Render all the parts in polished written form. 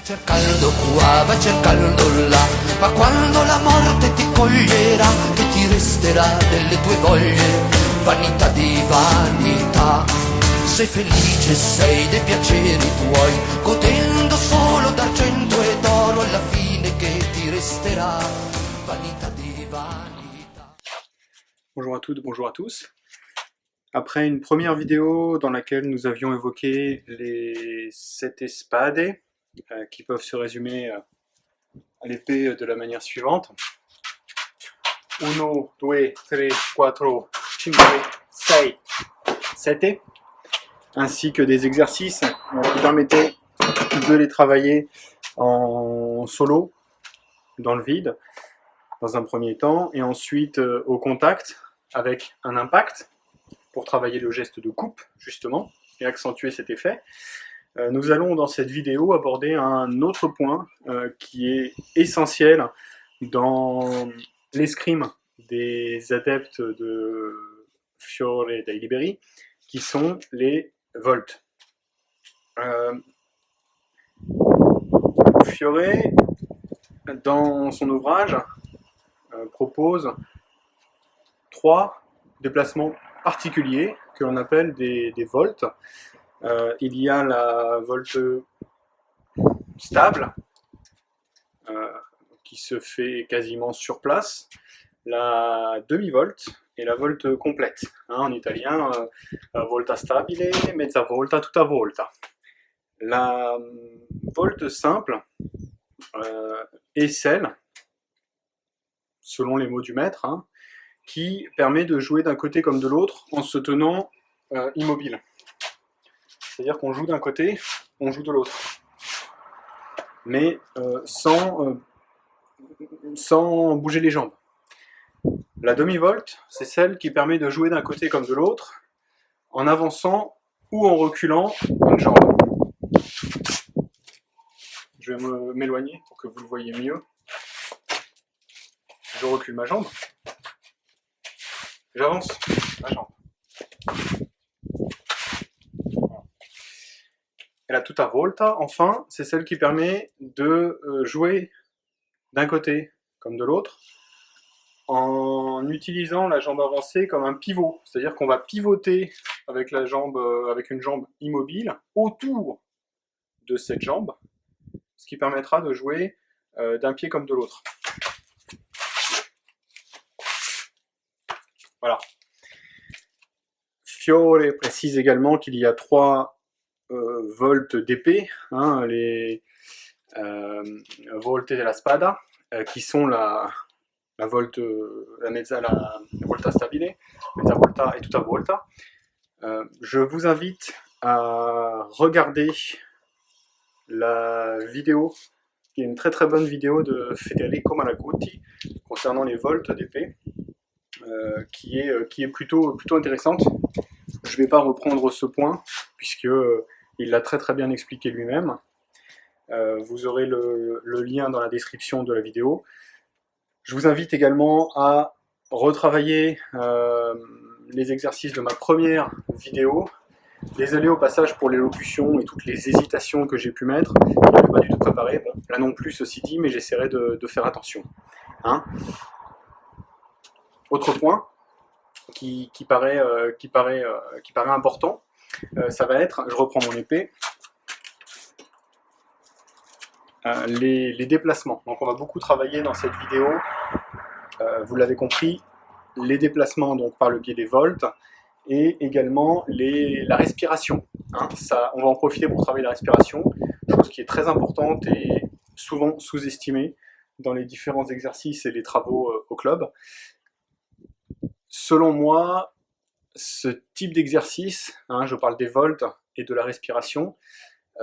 C'è caldo qua, ma c'è caldo là, ma quando la morte ti coglierà, che ti resterà delle tue voglie, vanità di vanità. Sei felice, sei dei piaceri tuoi, godendo solo d'argento e d'oro, alla fine che ti resterà, vanità di vanità. Bonjour à toutes, bonjour à tous. Après une première vidéo dans laquelle nous avions évoqué les 7 spade, qui peuvent se résumer à l'épée de la manière suivante. 1, 2, 3, 4, 5, 6, 7, ainsi que des exercices qui permettaient de les travailler en solo, dans le vide, dans un premier temps, et ensuite au contact, avec un impact, pour travailler le geste de coupe, justement, et accentuer cet effet. Nous allons dans cette vidéo aborder un autre point qui est essentiel dans l'escrime des adeptes de Fiore dei Liberi, qui sont les volts. Fiore, dans son ouvrage, propose 3 déplacements particuliers que l'on appelle des volts. Il y a la volte stable, qui se fait quasiment sur place, la demi-volte et la volte complète. En italien, volta stabile, mezza volta, tutta volta. La volte simple est celle, selon les mots du maître, qui permet de jouer d'un côté comme de l'autre en se tenant immobile. C'est-à-dire qu'on joue d'un côté, on joue de l'autre. Mais sans bouger les jambes. La demi-volte, c'est celle qui permet de jouer d'un côté comme de l'autre, en avançant ou en reculant une jambe. Je vais m'éloigner pour que vous le voyez mieux. Je recule ma jambe. J'avance ma jambe. Et la tutta volta, enfin, c'est celle qui permet de jouer d'un côté comme de l'autre, en utilisant la jambe avancée comme un pivot. C'est-à-dire qu'on va pivoter avec la jambe, avec une jambe immobile autour de cette jambe, ce qui permettra de jouer d'un pied comme de l'autre. Voilà. Fiore précise également qu'il y a 3 voltes d'épée, les volte della spada, qui sont la volte, la volta stabile, mezza volta et tutta volta. Je vous invite à regarder la vidéo, qui est une très très bonne vidéo de Federico Malaguti concernant les voltes d'épée, qui est plutôt intéressante. Je ne vais pas reprendre ce point, puisque il l'a très très bien expliqué lui-même. Vous aurez le lien dans la description de la vidéo. Je vous invite également à retravailler les exercices de ma première vidéo. Désolé au passage pour l'élocution et toutes les hésitations que j'ai pu mettre. Je n'avais pas du tout préparé. Bon, là non plus, ceci dit, mais j'essaierai de faire attention. Autre point qui paraît important, ça va être, je reprends mon épée, les déplacements. Donc on va beaucoup travailler dans cette vidéo, vous l'avez compris, les déplacements donc par le biais des volts, et également la respiration. Ça, on va en profiter pour travailler la respiration, chose qui est très importante et souvent sous-estimée dans les différents exercices et les travaux au club. Selon moi, ce type d'exercice, je parle des volts et de la respiration,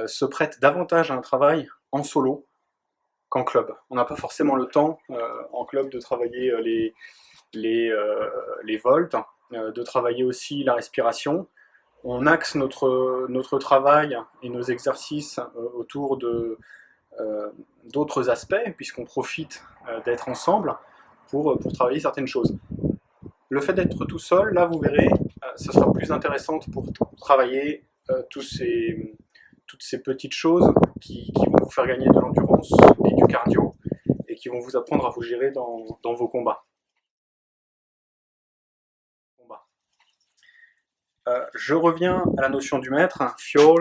se prête davantage à un travail en solo qu'en club. On n'a pas forcément le temps en club de travailler les volts, de travailler aussi la respiration. On axe notre travail et nos exercices autour d'autres aspects, puisqu'on profite d'être ensemble pour travailler certaines choses. Le fait d'être tout seul, là vous verrez, ce sera plus intéressant pour travailler tous toutes ces petites choses qui vont vous faire gagner de l'endurance et du cardio, et qui vont vous apprendre à vous gérer dans vos combats. Je reviens à la notion du maître. Fiore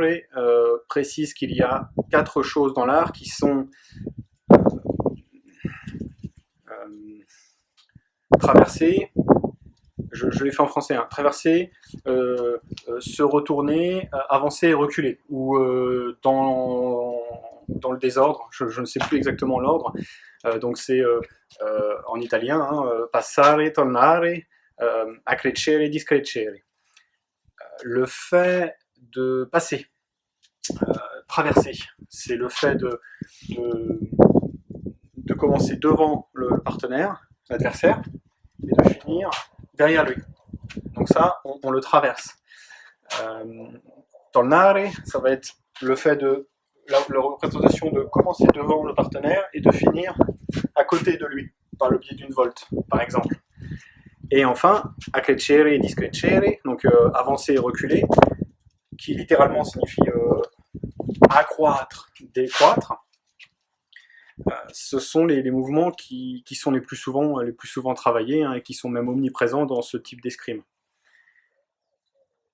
précise qu'il y a 4 choses dans l'art qui sont traverser, je l'ai fait en français, hein, traverser, se retourner, avancer et reculer, ou dans le désordre, je ne sais plus exactement l'ordre, donc c'est en italien, hein, passare, tornare, accrescere, discrescere. Le fait de passer, traverser, c'est le fait de commencer devant le partenaire, l'adversaire, et de finir derrière lui. Donc ça, on le traverse. Tornare, ça va être le fait de la représentation de commencer devant le partenaire et de finir à côté de lui, par le biais d'une volte, par exemple. Et enfin, accrescere et discrescere, donc avancer et reculer, qui littéralement signifie accroître, décroître. Ce sont les mouvements qui sont les plus souvent travaillés, hein, et qui sont même omniprésents dans ce type d'escrime.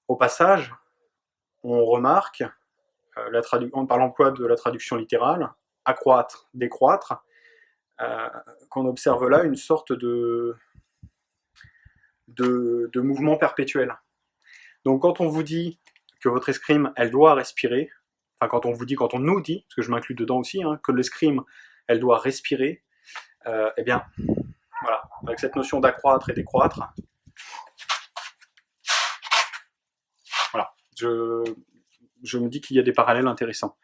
Au passage, on remarque, par l'emploi de la traduction littérale, accroître, décroître, qu'on observe là une sorte de mouvement perpétuel. Donc quand on vous dit que votre escrime, elle doit respirer, enfin quand on nous dit, parce que je m'inclus dedans aussi, hein, que l'escrime, elle doit respirer, eh bien, voilà, avec cette notion d'accroître et décroître, voilà, je me dis qu'il y a des parallèles intéressants.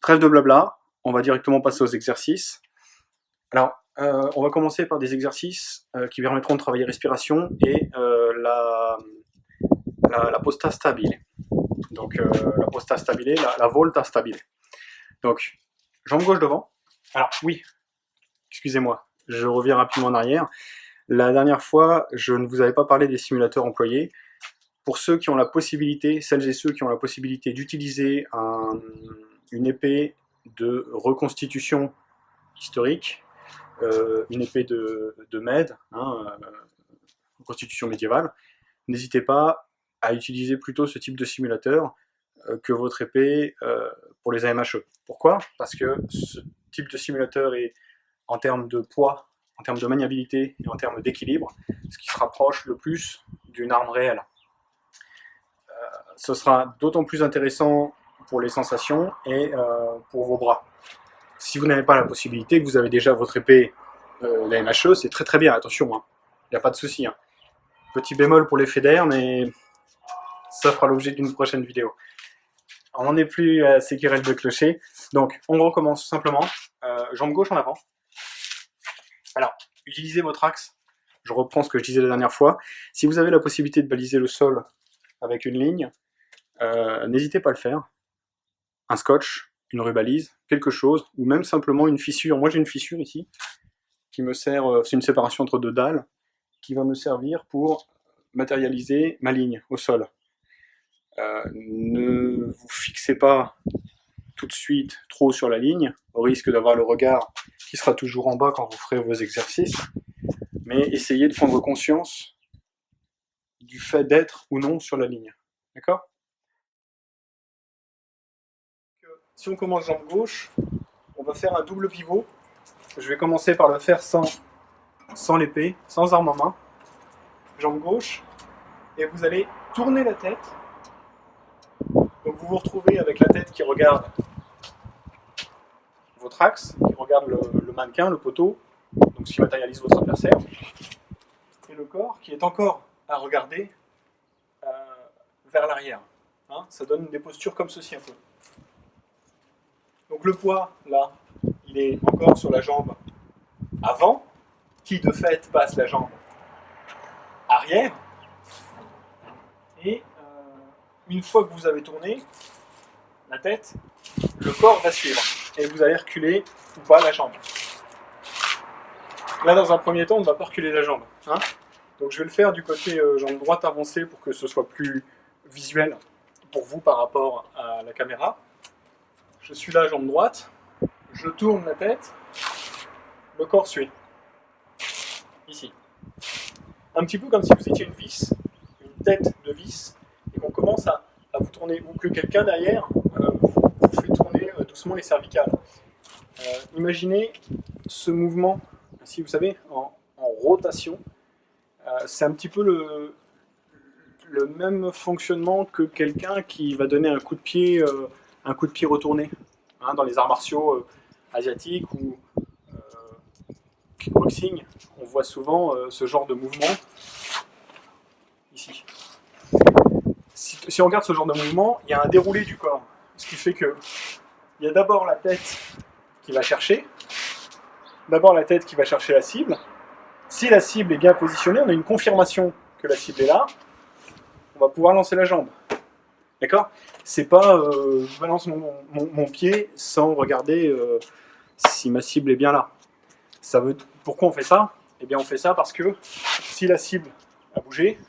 Trêve de blabla, on va directement passer aux exercices. Alors, on va commencer par des exercices qui permettront de travailler respiration et la posta stabile. Donc, la posta stabile, la volta stabile. Donc, jambe gauche devant. Alors, oui, excusez-moi, je reviens rapidement en arrière. La dernière fois, je ne vous avais pas parlé des simulateurs employés. Pour ceux qui ont la possibilité, celles et ceux qui ont la possibilité d'utiliser une épée de reconstitution historique, une épée de Mède, hein, reconstitution médiévale, n'hésitez pas à utiliser plutôt ce type de simulateur que votre épée pour les AMHE. Pourquoi? Parce que ce type de simulateur est, en termes de poids, en termes de maniabilité et en termes d'équilibre, ce qui se rapproche le plus d'une arme réelle. Ce sera d'autant plus intéressant pour les sensations et pour vos bras. Si vous n'avez pas la possibilité, que vous avez déjà votre épée, la MHE, c'est très très bien, attention, hein. Il n'y a pas de souci. Hein. Petit bémol pour l'effet d'air, mais ça fera l'objet d'une prochaine vidéo. On n'en est plus à ces querelles de clocher, donc on recommence simplement. Jambe gauche en avant. Alors, utilisez votre axe. Je reprends ce que je disais la dernière fois. Si vous avez la possibilité de baliser le sol avec une ligne, n'hésitez pas à le faire. Un scotch, une rubalise, quelque chose, ou même simplement une fissure. Moi j'ai une fissure ici, qui me sert, c'est une séparation entre 2 dalles, qui va me servir pour matérialiser ma ligne au sol. Ne vous fixez pas tout de suite trop sur la ligne, au risque d'avoir le regard qui sera toujours en bas quand vous ferez vos exercices, mais essayez de prendre conscience du fait d'être ou non sur la ligne. D'accord ? Si on commence jambe gauche, on va faire un double pivot. Je vais commencer par le faire sans l'épée, sans arme en main. Jambe gauche, et vous allez tourner la tête. Donc vous vous retrouvez avec la tête qui regarde votre axe, qui regarde le mannequin, le poteau, donc ce qui matérialise votre adversaire, et le corps qui est encore à regarder vers l'arrière. Hein, ça donne des postures comme ceci un peu. Donc le poids, là, il est encore sur la jambe avant, qui de fait passe la jambe arrière. Et une fois que vous avez tourné la tête, le corps va suivre. Et vous allez reculer ou pas la jambe. Là, dans un premier temps, on ne va pas reculer la jambe. Hein, donc je vais le faire du côté jambe droite avancée pour que ce soit plus visuel pour vous par rapport à la caméra. Je suis là, jambe droite, je tourne la tête, le corps suit. Ici. Un petit peu comme si vous étiez une vis, une tête de vis, et qu'on commence à vous tourner, ou que quelqu'un derrière vous fait tourner doucement les cervicales. Imaginez ce mouvement, si vous savez, en rotation. C'est un petit peu le même fonctionnement que quelqu'un qui va donner un coup de pied retourné, hein, dans les arts martiaux asiatiques ou kickboxing. On voit souvent ce genre de mouvement ici. Si on regarde ce genre de mouvement, il y a un déroulé du corps, ce qui fait que il y a d'abord la tête qui va chercher, la cible. Si la cible est bien positionnée, on a une confirmation que la cible est là, on va pouvoir lancer la jambe. D'accord? C'est pas je balance mon pied sans regarder si ma cible est bien là. Pourquoi on fait ça? Eh bien on fait ça parce que si la cible a bougé,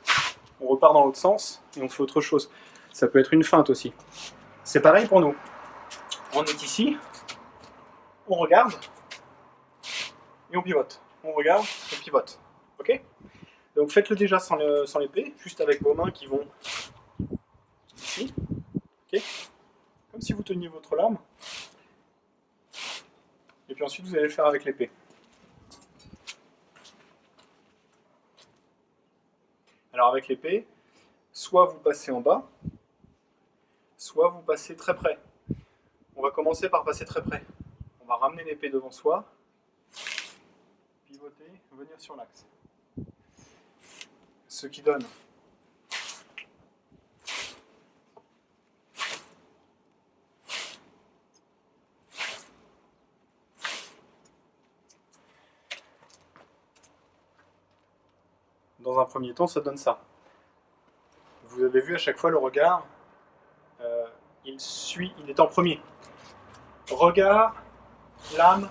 on repart dans l'autre sens et on fait autre chose. Ça peut être une feinte aussi. C'est pareil pour nous. On est ici, on regarde et on pivote. On regarde, on pivote. Ok? Donc faites-le déjà sans l'épée, juste avec vos mains qui vont ici. Ok? Comme si vous teniez votre lame. Et puis ensuite vous allez le faire avec l'épée. Alors avec l'épée, soit vous passez en bas, soit vous passez très près. On va commencer par passer très près. On va ramener l'épée devant soi, pivoter, venir sur l'axe. Ce qui donne dans un premier temps, ça donne ça. Vous avez vu à chaque fois le regard, il est en premier. Regard, lame,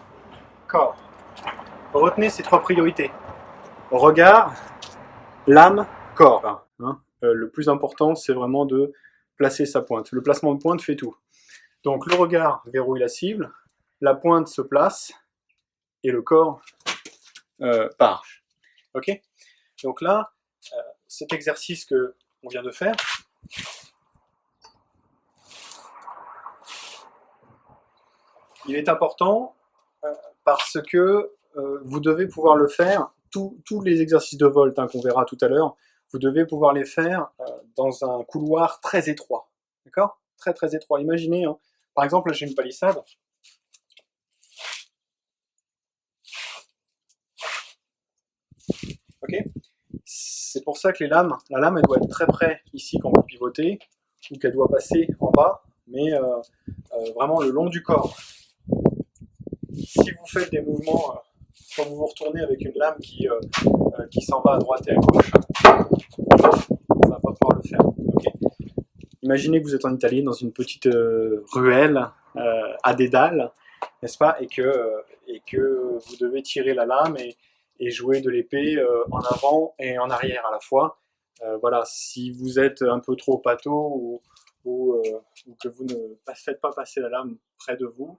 corps. Retenez ces trois priorités. Regard, lame, corps. Hein, le plus important, c'est vraiment de placer sa pointe. Le placement de pointe fait tout. Donc le regard verrouille la cible, la pointe se place et le corps part. Ok? Donc là, cet exercice que on vient de faire, il est important parce que vous devez pouvoir le faire, tous les exercices de volt qu'on verra tout à l'heure, vous devez pouvoir les faire dans un couloir très étroit. D'accord? Très très étroit. Imaginez, hein, par exemple, là j'ai une palissade. Ok? C'est pour ça que la lame elle doit être très près ici quand vous pivotez, ou qu'elle doit passer en bas, mais vraiment le long du corps. Si vous faites des mouvements, quand vous vous retournez avec une lame qui s'en va à droite et à gauche, ça va pas pouvoir le faire. Okay. Imaginez que vous êtes en Italie, dans une petite ruelle à Dédale, n'est-ce pas, et que vous devez tirer la lame et jouer de l'épée en avant et en arrière à la fois. Voilà, si vous êtes un peu trop pâteau ou que vous ne faites pas passer la lame près de vous,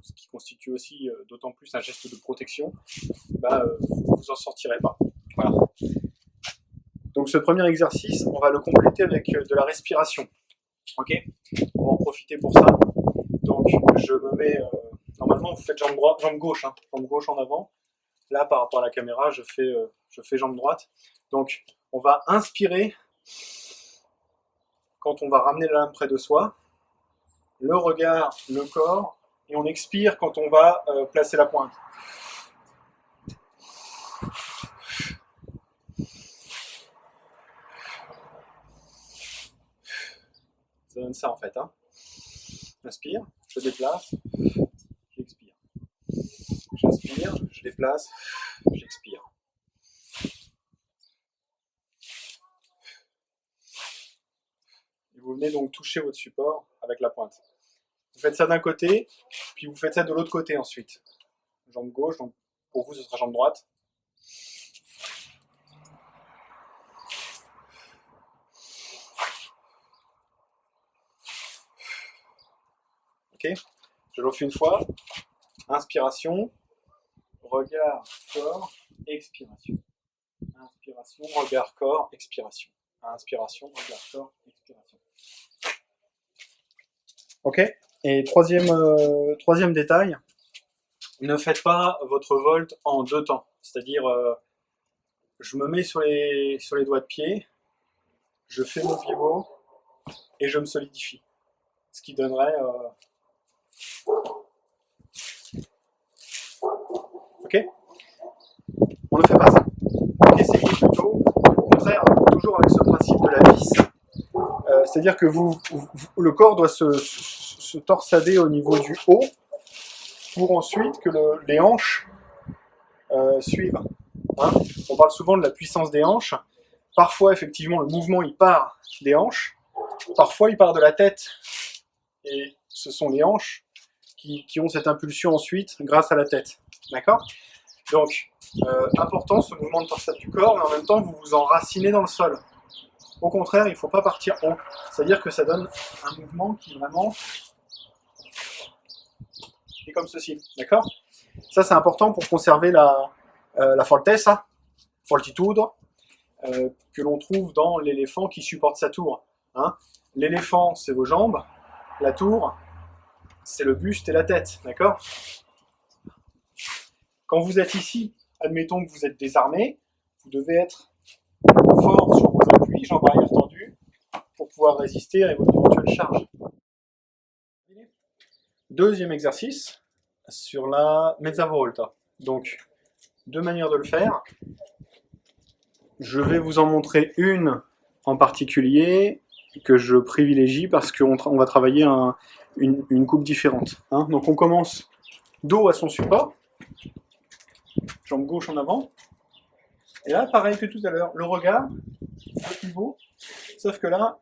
ce qui constitue aussi d'autant plus un geste de protection, vous vous en sortirez pas. Voilà. Donc ce premier exercice, on va le compléter avec de la respiration. Ok? On va en profiter pour ça. Donc je me mets, normalement vous faites jambe gauche, hein, jambe gauche en avant. Là par rapport à la caméra, je fais jambe droite. Donc on va inspirer quand on va ramener la lame près de soi, le regard, le corps, et on expire quand on va placer la pointe. Ça donne ça en fait. Hein. J'inspire, je déplace, j'expire. J'inspire, je déplace, j'expire. Et vous venez donc toucher votre support avec la pointe. Vous faites ça d'un côté, puis vous faites ça de l'autre côté ensuite. Jambe gauche, donc pour vous ce sera jambe droite. Ok. Je le refais une fois. Inspiration, regard, corps, expiration. Inspiration, regard, corps, expiration. Inspiration, regard, corps, expiration. Ok. Et troisième détail, ne faites pas votre volt en 2 temps. C'est-à-dire, je me mets sur les doigts de pied, je fais mon pivot et je me solidifie. Ce qui donnerait... Ok. On ne fait pas ça. Donc essayez plutôt, au contraire, toujours avec ce principe de la vis. C'est-à-dire que le corps doit se torsader au niveau du haut pour ensuite que les hanches suivent. Hein, on parle souvent de la puissance des hanches. Parfois, effectivement, le mouvement il part des hanches. Parfois, il part de la tête. Et ce sont les hanches qui ont cette impulsion ensuite grâce à la tête. D'accord? Donc, important ce mouvement de torsade du corps, mais en même temps, vous vous enracinez dans le sol. Au contraire, il ne faut pas partir haut. C'est-à-dire que ça donne un mouvement qui vraiment est comme ceci. D'accord? Ça, c'est important pour conserver la fortezza, fortitude, que l'on trouve dans l'éléphant qui supporte sa tour. Hein? L'éléphant, c'est vos jambes. La tour, c'est le buste et la tête. D'accord? Quand vous êtes ici, admettons que vous êtes désarmé, vous devez être fort sur vos appuis, jambes arrière tendues, pour pouvoir résister à votre éventuelle charge. Deuxième exercice, sur la mezza volta. Donc, 2 manières de le faire. Je vais vous en montrer une en particulier que je privilégie parce qu'on va travailler une coupe différente. Hein. Donc on commence dos à son support, jambe gauche en avant, et là pareil que tout à l'heure, le regard, le pivot, sauf que là,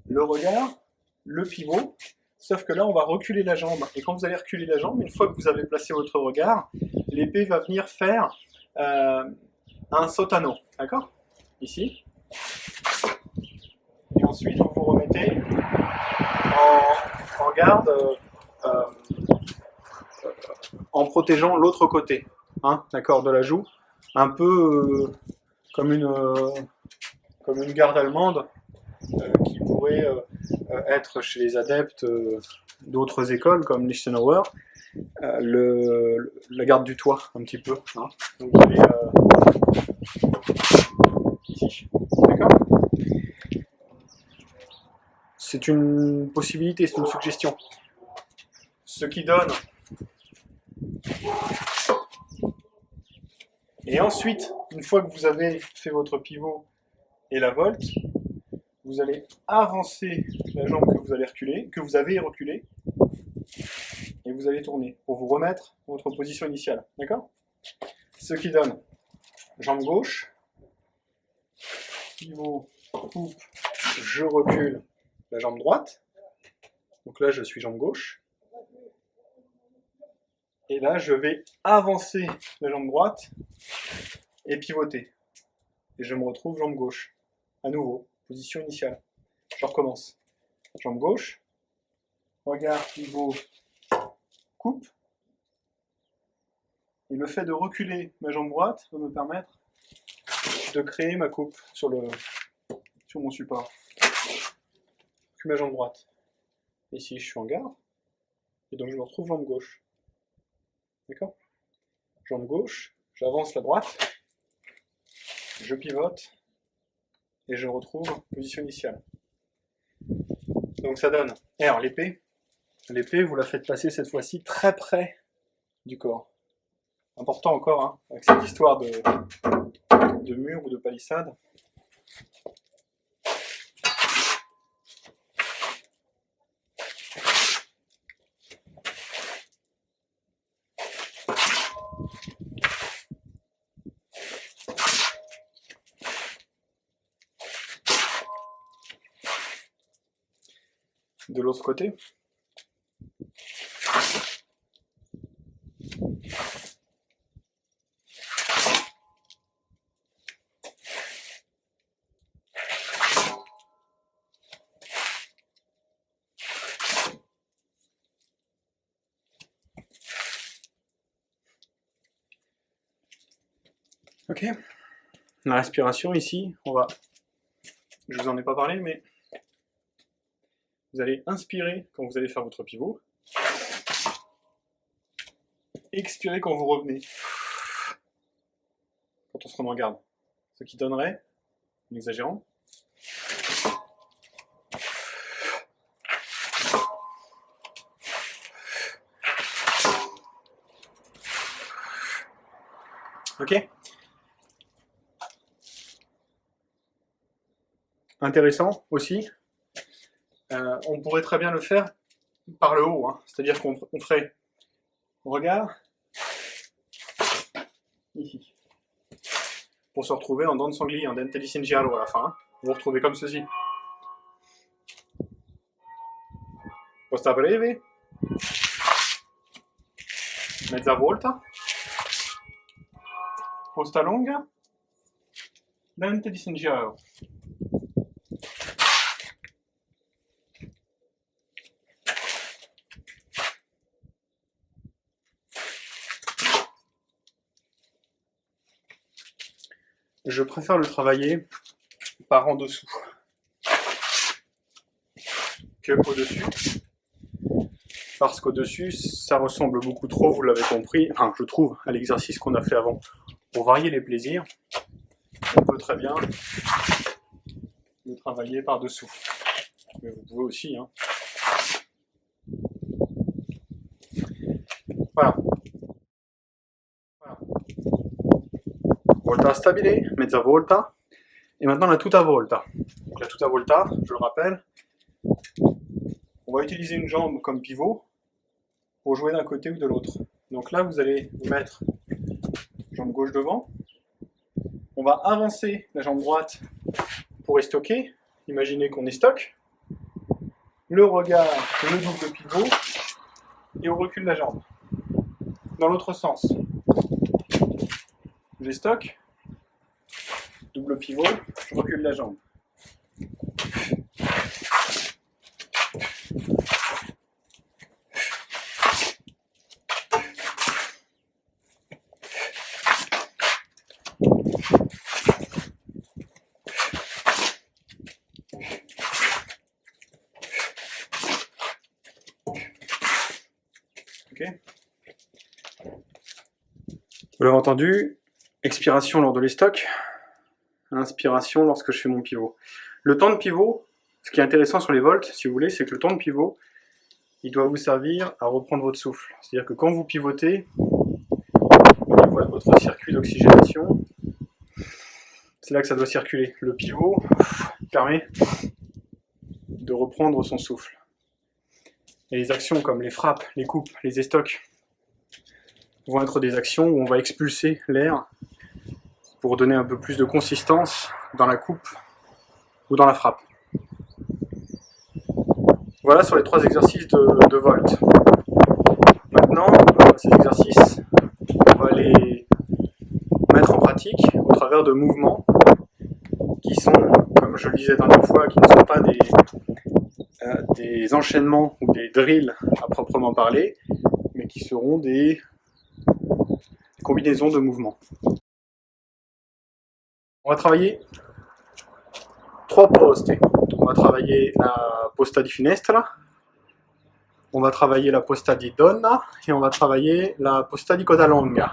le regard, le pivot, sauf que là on va reculer la jambe, et quand vous allez reculer la jambe, une fois que vous avez placé votre regard, l'épée va venir faire un sotano, d'accord? Ici. Et ensuite, vous vous remettez en garde en protégeant l'autre côté, hein, d'accord, de la joue, un peu comme une garde allemande qui pourrait être chez les adeptes d'autres écoles comme Lichtenauer, la garde du toit, un petit peu. Hein. Donc vous allez ici, d'accord? C'est une possibilité, c'est une suggestion. Ce qui donne. Et ensuite, une fois que vous avez fait votre pivot et la volte, vous allez avancer la jambe que vous allez reculer, que vous avez reculée, et vous allez tourner pour vous remettre dans votre position initiale. D'accord? Ce qui donne jambe gauche, pivot, coupe, je recule la jambe droite. Donc là, je suis jambe gauche. Et là, je vais avancer la jambe droite et pivoter. Et je me retrouve jambe gauche. À nouveau, position initiale. Je recommence. Jambe gauche, regard, pivot, coupe. Et le fait de reculer ma jambe droite va me permettre de créer ma coupe sur mon support. Puis ma jambe droite. Ici, je suis en garde. Et donc, je me retrouve jambe gauche. D'accord? Jambe gauche, j'avance la droite, je pivote, et je retrouve position initiale. Donc ça donne, et alors l'épée, vous la faites passer cette fois-ci très près du corps. Important encore, hein, avec cette histoire de mur ou de palissade. De l'autre côté. Ok. La respiration ici, je vous en ai pas parlé, mais vous allez inspirer quand vous allez faire votre pivot. Expirer quand vous revenez. Quand on se remet en garde. Ce qui donnerait, en exagérant, ok. Intéressant aussi, on pourrait très bien le faire par le haut, hein. C'est-à-dire qu'on ferait, on regarde, ici, pour se retrouver en dents de sanglier, en dente di cinghiale à la fin. Hein. Vous vous retrouvez comme ceci. Posta breve, mezza volta, posta longa, dente di cinghiale. Je préfère le travailler par en dessous que au-dessus, parce qu'au-dessus, ça ressemble beaucoup trop, vous l'avez compris, enfin, je trouve, à l'exercice qu'on a fait avant. Pour varier les plaisirs, on peut très bien le travailler par-dessous. Mais vous pouvez aussi, hein. Voilà. Volta stabile, mezza volta, et maintenant la tutta volta. Donc la tutta volta, je le rappelle, on va utiliser une jambe comme pivot pour jouer d'un côté ou de l'autre. Donc là, vous allez vous mettre jambe gauche devant, on va avancer la jambe droite pour stocker, imaginez qu'on est stock, le regard, le double pivot, et on recule la jambe. Dans l'autre sens, j'ai stock, double pivot, je recule la jambe. Okay. Vous l'avez entendu, expiration lors de les stocks, inspiration lorsque je fais mon pivot. Le temps de pivot, ce qui est intéressant sur les volts, si vous voulez, c'est que le temps de pivot, il doit vous servir à reprendre votre souffle. C'est-à-dire que quand vous pivotez, au niveau de votre circuit d'oxygénation, c'est là que ça doit circuler. Le pivot permet de reprendre son souffle. Et les actions comme les frappes, les coupes, les estocs vont être des actions où on va expulser l'air pour donner un peu plus de consistance dans la coupe ou dans la frappe. Voilà sur les 3 exercices de volt. Maintenant, ces exercices, on va les mettre en pratique au travers de mouvements qui sont, comme je le disais la dernière fois, qui ne sont pas des enchaînements ou des drills à proprement parler, mais qui seront des combinaisons de mouvements. On va travailler 3 poste. On va travailler la posta di finestra, on va travailler la posta di donna et on va travailler la posta di coda longa,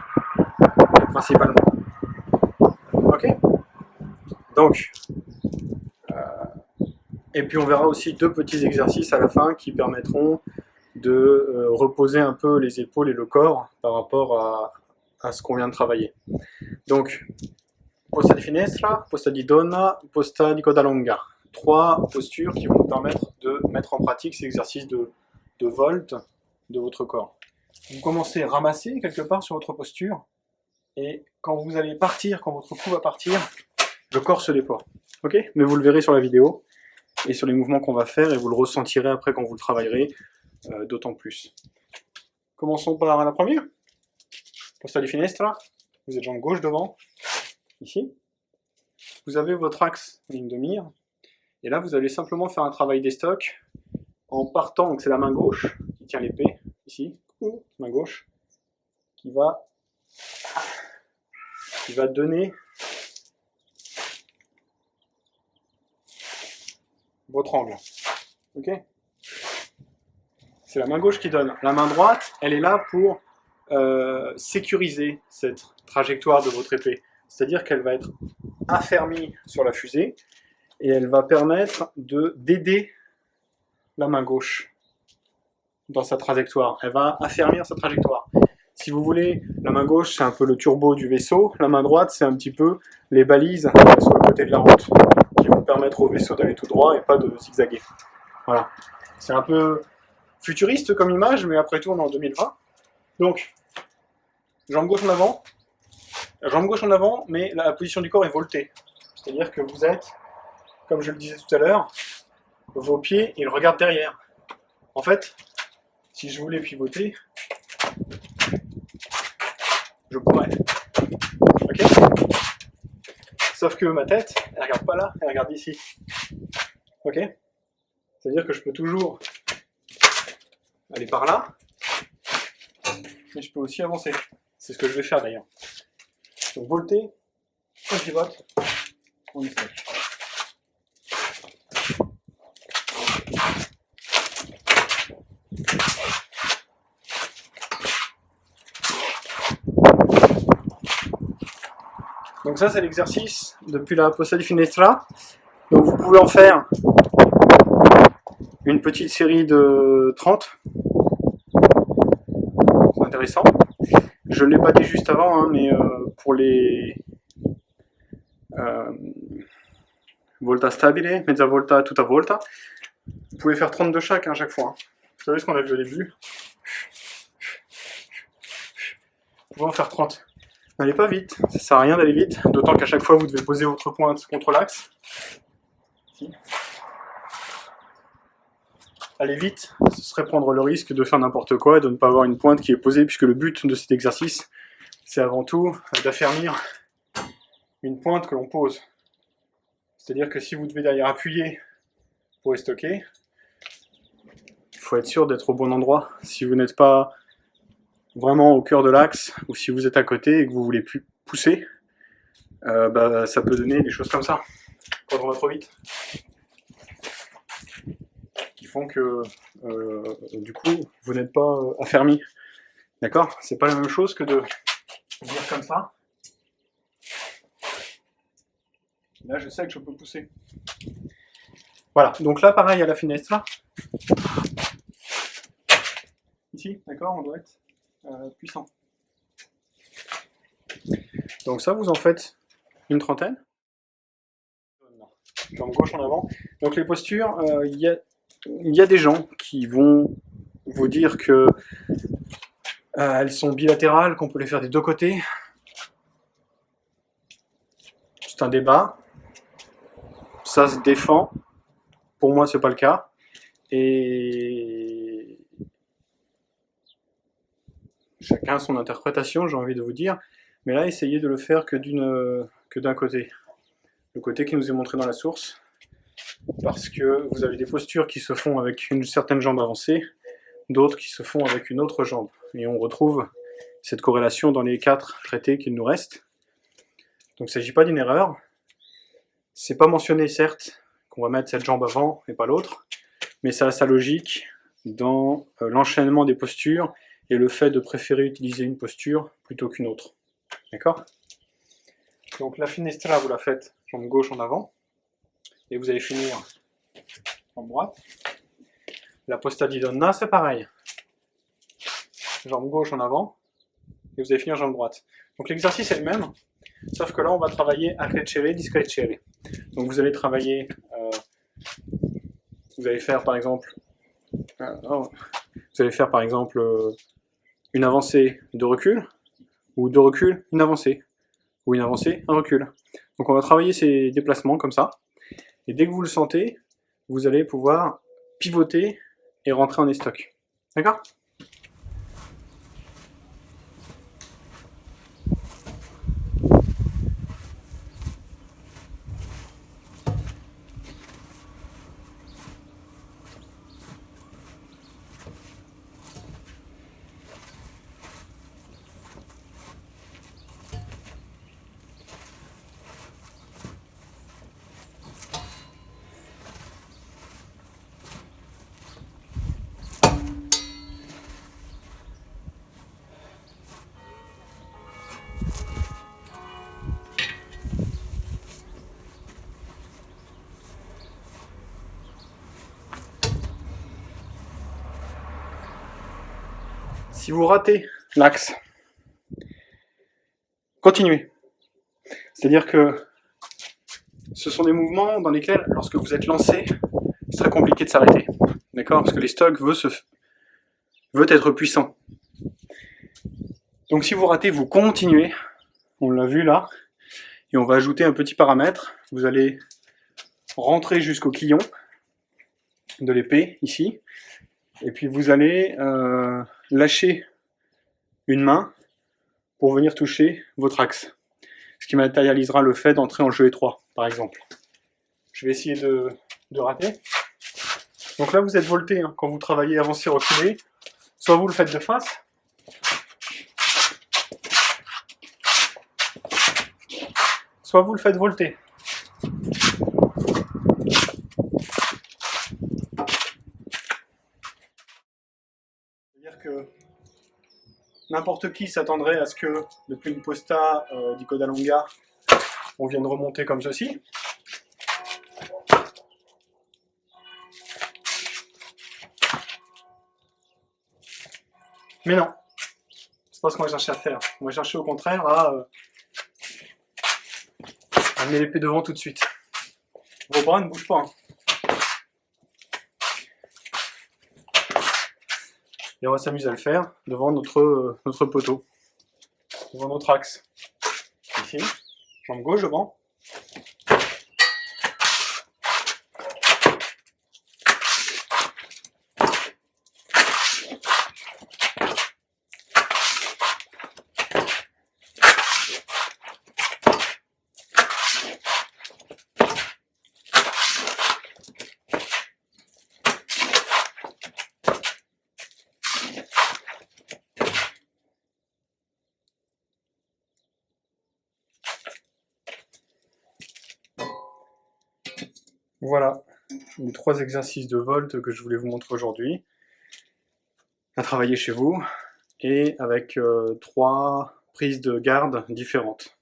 principalement. Ok? Donc, et puis on verra aussi 2 petits exercices à la fin qui permettront de reposer un peu les épaules et le corps par rapport à ce qu'on vient de travailler. Donc, posta di finestra, posta di donna, posta di coda longa. 3 postures qui vont nous permettre de mettre en pratique ces exercices de volt de votre corps. Vous commencez à ramasser quelque part sur votre posture, et quand vous allez partir, quand votre cou va partir, le corps se déploie. Ok? Mais vous le verrez sur la vidéo, et sur les mouvements qu'on va faire, et vous le ressentirez après quand vous le travaillerez, d'autant plus. Commençons par la première. Posta di finestra, vous êtes jambe gauche devant, ici. Vous avez votre axe ligne de mire, et là vous allez simplement faire un travail des stocks, en partant, donc c'est la main gauche qui tient l'épée, ici, main gauche, qui va qui va donner votre angle. Ok? C'est la main gauche qui donne. La main droite, elle est là pour sécuriser cette trajectoire de votre épée. C'est-à-dire qu'elle va être affermie sur la fusée et elle va permettre d'aider la main gauche dans sa trajectoire. Elle va affermir sa trajectoire. Si vous voulez, la main gauche, c'est un peu le turbo du vaisseau. La main droite, c'est un petit peu les balises sur le côté de la route qui vont permettre au vaisseau d'aller tout droit et pas de zigzaguer. Voilà. C'est un peu futuriste comme image, mais après tout, on est en 2020. Donc, jambe gauche en avant, mais la position du corps est voltée. C'est-à-dire que vous êtes, comme je le disais tout à l'heure, vos pieds, ils regardent derrière. En fait, si je voulais pivoter, je pourrais. Ok? Sauf que ma tête, elle regarde pas là, elle regarde ici. Ok? C'est-à-dire que je peux toujours aller par là, mais je peux aussi avancer. C'est ce que je vais faire d'ailleurs. Donc volter, on pivote, on essaie. Donc ça c'est l'exercice depuis la posta di finestra. Donc vous pouvez en faire une petite série de 30. C'est intéressant. Je ne l'ai pas dit juste avant, hein, mais pour les volta stabile, mezza volta, tutta volta, vous pouvez faire 30 de chaque à chaque fois. Hein. Vous savez ce qu'on a vu au début? Vous pouvez en faire 30. N'allez pas vite, ça sert à rien d'aller vite, d'autant qu'à chaque fois vous devez poser votre pointe contre l'axe. Aller vite, ce serait prendre le risque de faire n'importe quoi et de ne pas avoir une pointe qui est posée, puisque le but de cet exercice, c'est avant tout d'affermir une pointe que l'on pose. C'est-à-dire que si vous devez derrière appuyer pour stocker, il faut être sûr d'être au bon endroit. Si vous n'êtes pas vraiment au cœur de l'axe, ou si vous êtes à côté et que vous voulez plus pousser, ça peut donner des choses comme ça, quand on va trop vite. Qui font que, du coup, vous n'êtes pas affermi. D'accord? C'est pas la même chose que de dire comme ça. Là, je sais que je peux pousser. Voilà, donc là, pareil à la finestra. Ici, d'accord, on doit être puissant. Donc ça, vous en faites une trentaine. Jambe gauche en avant. Donc les postures, il y a des gens qui vont vous dire que elles sont bilatérales, qu'on peut les faire des deux côtés. C'est un débat. Ça se défend. Pour moi, c'est pas le cas. Et chacun son interprétation, j'ai envie de vous dire. Mais là, essayez de le faire que d'un côté. Le côté qui nous est montré dans la source. Parce que vous avez des postures qui se font avec une certaine jambe avancée, d'autres qui se font avec une autre jambe. Et on retrouve cette corrélation dans les 4 traités qu'il nous reste. Donc il ne s'agit pas d'une erreur. C'est pas mentionné, certes, qu'on va mettre cette jambe avant et pas l'autre, mais ça a sa logique dans l'enchaînement des postures et le fait de préférer utiliser une posture plutôt qu'une autre. D'accord? Donc la finestra, vous la faites jambe gauche en avant, et vous allez finir en droite. La posta di donna, c'est pareil. Jambe gauche en avant, et vous allez finir jambe droite. Donc l'exercice est le même, sauf que là on va travailler accrescere, discrescere. Donc vous allez travailler, vous allez faire par exemple, une avancée de recul, ou de recul, une avancée, ou une avancée, un recul. Donc on va travailler ces déplacements comme ça, et dès que vous le sentez, vous allez pouvoir pivoter et rentrer en estoc. D'accord ? Si vous ratez l'axe, continuez. C'est-à-dire que ce sont des mouvements dans lesquels, lorsque vous êtes lancé, c'est très compliqué de s'arrêter. D'accord? Parce que les stocks veut être puissant. Donc si vous ratez, vous continuez. On l'a vu là. Et on va ajouter un petit paramètre. Vous allez rentrer jusqu'au quillon de l'épée, ici. Et puis vous allez lâcher une main pour venir toucher votre axe. Ce qui matérialisera le fait d'entrer en jeu étroit, par exemple. Je vais essayer de rater. Donc là, vous êtes volté, hein, quand vous travaillez avancé, reculé. Soit vous le faites de face, soit vous le faites volter. C'est-à-dire que n'importe qui s'attendrait à ce que, depuis une posta di Codalonga, on vienne remonter comme ceci. Mais non, c'est pas ce qu'on va chercher à faire. On va chercher au contraire à amener l'épée devant tout de suite. Vos bras ne bougent pas. Et on va s'amuser à le faire devant notre poteau, devant notre axe. Ici, jambe gauche devant. Voilà les 3 exercices de volte que je voulais vous montrer aujourd'hui, à travailler chez vous, et avec 3 prises de garde différentes.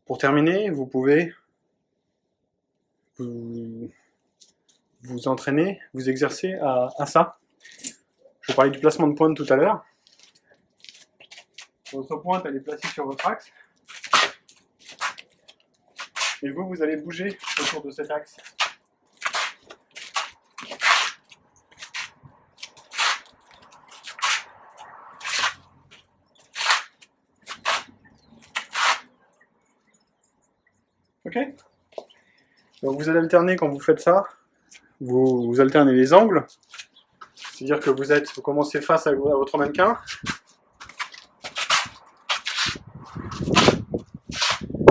Pour terminer, vous pouvez vous entraîner, vous exercer à ça. Je parlais du placement de pointe tout à l'heure. Votre pointe, elle est placée sur votre axe. Et vous allez bouger autour de cet axe. Ok? Donc vous allez alterner quand vous faites ça. Vous alternez les angles. C'est-à-dire que vous commencez face à votre mannequin.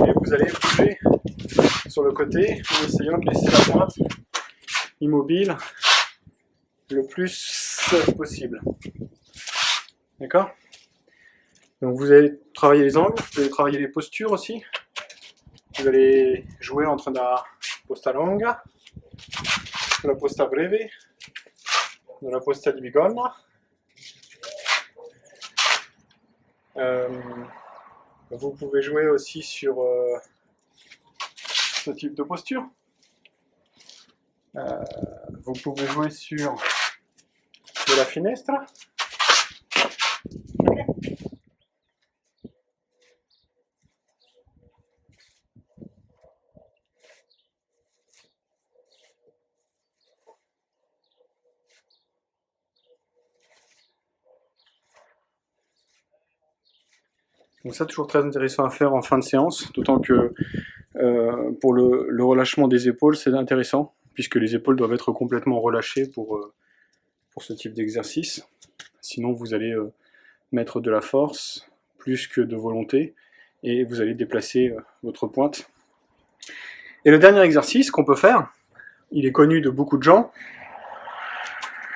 Et vous allez bouger sur le côté en essayant de laisser la pointe immobile le plus possible. D'accord? Donc vous allez travailler les angles, vous allez travailler les postures aussi. Vous allez jouer entre la posta longa, la posta breve, la posta di bigonna. Vous pouvez jouer aussi sur ce type de posture. Vous pouvez jouer sur de la finestra. Okay. Donc ça, toujours très intéressant à faire en fin de séance, d'autant que pour le relâchement des épaules, c'est intéressant, puisque les épaules doivent être complètement relâchées pour ce type d'exercice. Sinon, vous allez mettre de la force, plus que de volonté, et vous allez déplacer votre pointe. Et le dernier exercice qu'on peut faire, il est connu de beaucoup de gens,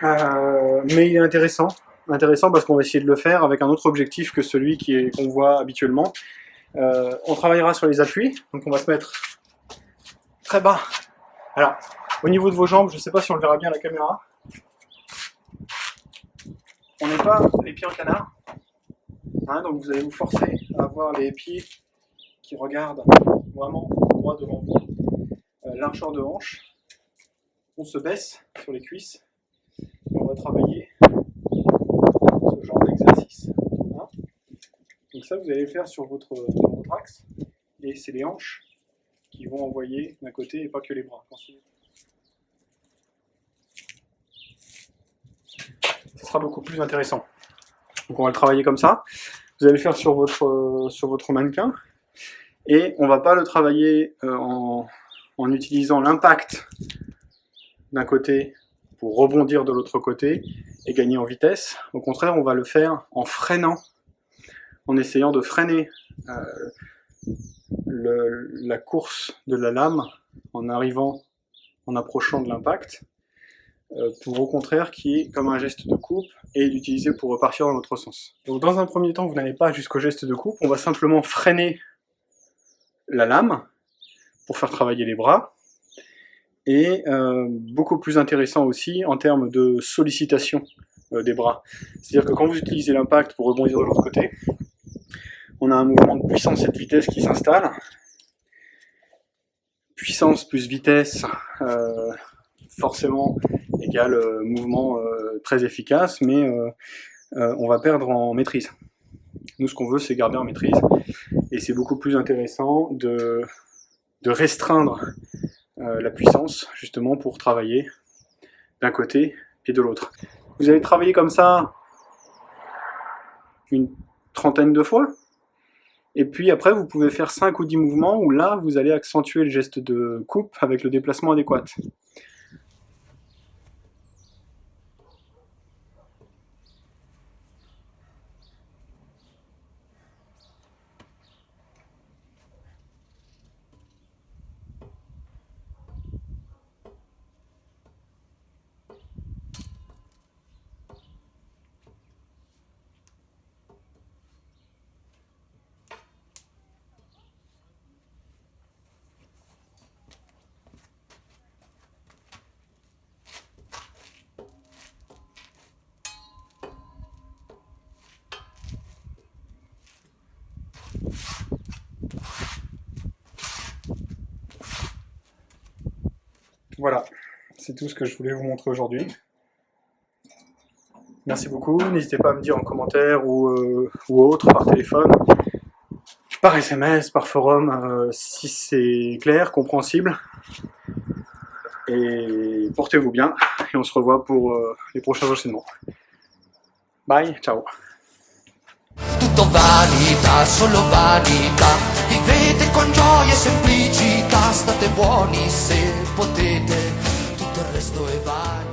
mais il est intéressant parce qu'on va essayer de le faire avec un autre objectif que celui qu'on voit habituellement. On travaillera sur les appuis, donc on va se mettre très bas. Alors, au niveau de vos jambes, je ne sais pas si on le verra bien à la caméra, on n'est pas les pieds en canard, hein, donc vous allez vous forcer à avoir les pieds qui regardent vraiment droit devant vous, largeur de hanche. On se baisse sur les cuisses, et on va travailler ce genre d'exercice. Hein. Donc ça, vous allez le faire sur votre axe, et c'est les hanches qui vont envoyer d'un côté et pas que les bras. Ce sera beaucoup plus intéressant. Donc on va le travailler comme ça. Vous allez le faire sur votre mannequin, et on ne va pas le travailler en utilisant l'impact d'un côté pour rebondir de l'autre côté et gagner en vitesse. Au contraire, on va le faire en freinant, en essayant de freiner la course de la lame en approchant de l'impact, pour au contraire qu'il y ait comme un geste de coupe et l'utiliser pour repartir dans l'autre sens. Donc dans un premier temps, vous n'allez pas jusqu'au geste de coupe, on va simplement freiner la lame pour faire travailler les bras, et beaucoup plus intéressant aussi en termes de sollicitation des bras. C'est-à-dire que quand vous utilisez l'impact pour rebondir de l'autre côté, on a un mouvement de puissance et de vitesse qui s'installe. Puissance plus vitesse, forcément égale mouvement très efficace, mais on va perdre en maîtrise. Nous, ce qu'on veut, c'est garder en maîtrise, et c'est beaucoup plus intéressant de restreindre la puissance, justement pour travailler d'un côté et de l'autre. Vous allez travailler comme ça une trentaine de fois, et puis après vous pouvez faire 5 ou 10 mouvements où là vous allez accentuer le geste de coupe avec le déplacement adéquat. Voilà, c'est tout ce que je voulais vous montrer aujourd'hui. Merci beaucoup, n'hésitez pas à me dire en commentaire ou autre, par téléphone, par SMS, par forum, si c'est clair, compréhensible. Et portez-vous bien, et on se revoit pour les prochains enchaînements. Bye, ciao. Tutto vanità, solo vanità. Vivete con gioia e semplicità. State buoni se potete. Tutto il resto è vanità.